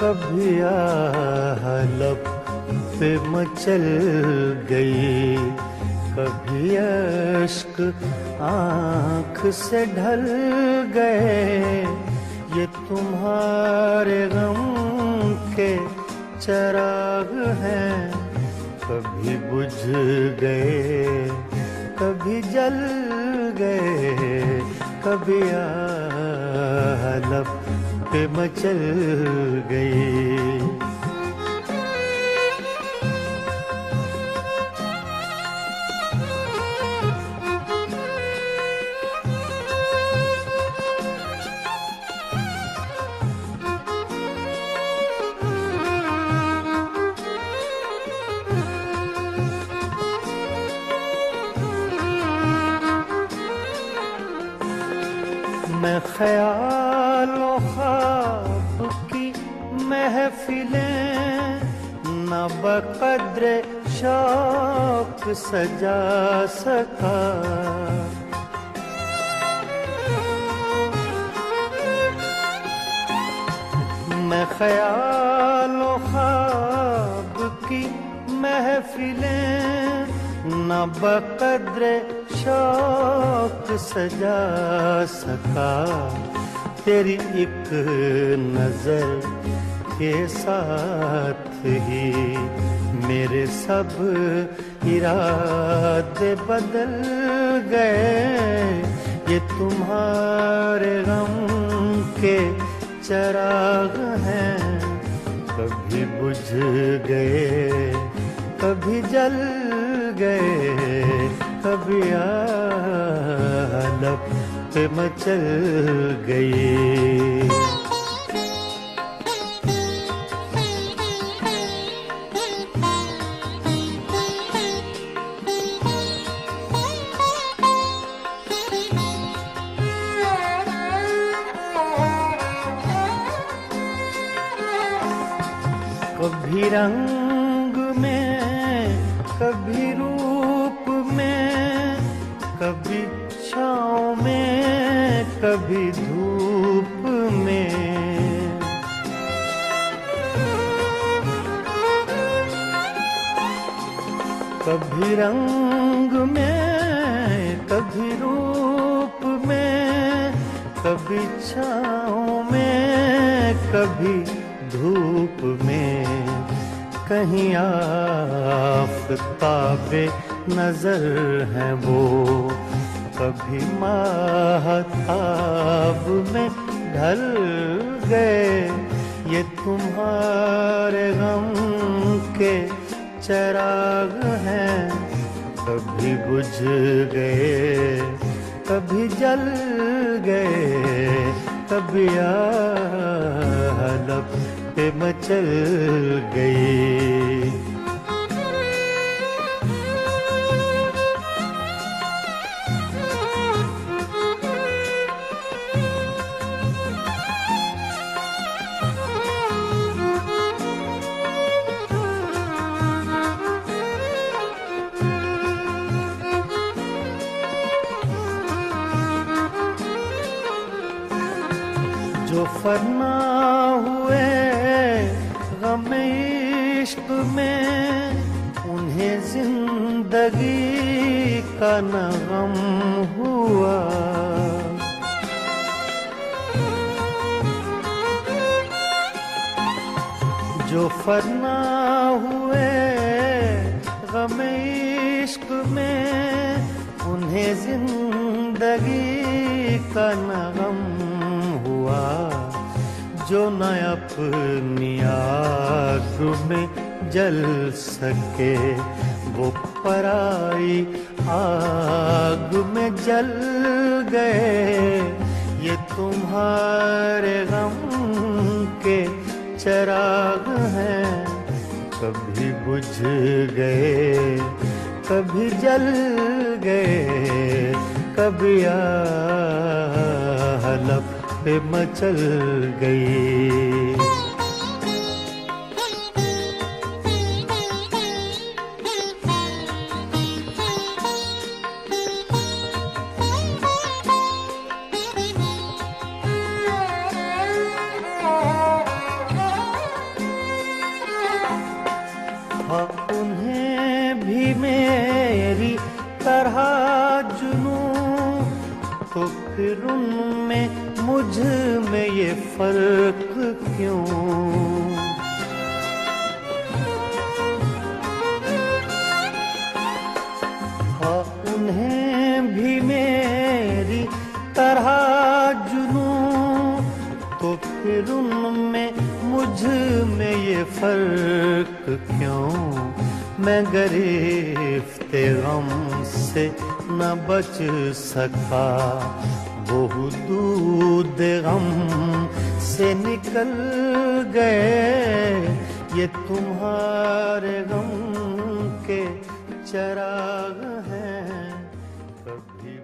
कभी आह लब पे मचल गई, कभी अश्क आँख से ढल गए। ये तुम्हारे गम के चराग हैं, कभी बुझ गए कभी जल गए, कभी आह लब पे मचल गई। मैं ख्यालों ख्वाब की महफिलें न बक़द्रे शौक सजा सका। मैं ख्यालों ख्वाब की महफिलें न बक़द्रे शौक सजा सका। तेरी एक नजर के साथ ही मेरे सब इरादे बदल गए। ये तुम्हारे गम के चराग हैं, कभी बुझ गए कभी जल गए, कभी आह लब पे मचल गई। कभी रंग में कभी रूप में, कभी छाँव में कभी धूप में। कभी रंग में कभी रूप में, कभी छाँव में कभी धूप में। कहीं आफ़ताबे नजर हैं वो, कभी माहताब में ढल गए। ये तुम्हारे गम के चराग हैं, कभी बुझ गए कभी जल गए, कभी आह लब पे मचल गई। जो फना हुए गम इश्क में, उन्हें जिंदगी का न गम हुआ। जो फना हुए गम इश्क में, उन्हें जिंदगी का न गम हुआ। जो न अपनी आग में जल सके, वो पराई आग में जल गए। ये तुम्हारे गम के चराग हैं, कभी बुझ गए कभी जल गए, कभी आह लब पे मचल गई। मेरी तरह जुनूं तो फिर उनमें मुझ में ये फर्क क्यों। हाँ उन्हें भी मेरी तरह जुनूं तो फिर उनमें मुझ में ये फर्क क्यों। मैं गिरफ्ते गम से न बच सका, वो हुदूद गम से निकल गए। ये तुम्हारे गम के चराग हैं, कभी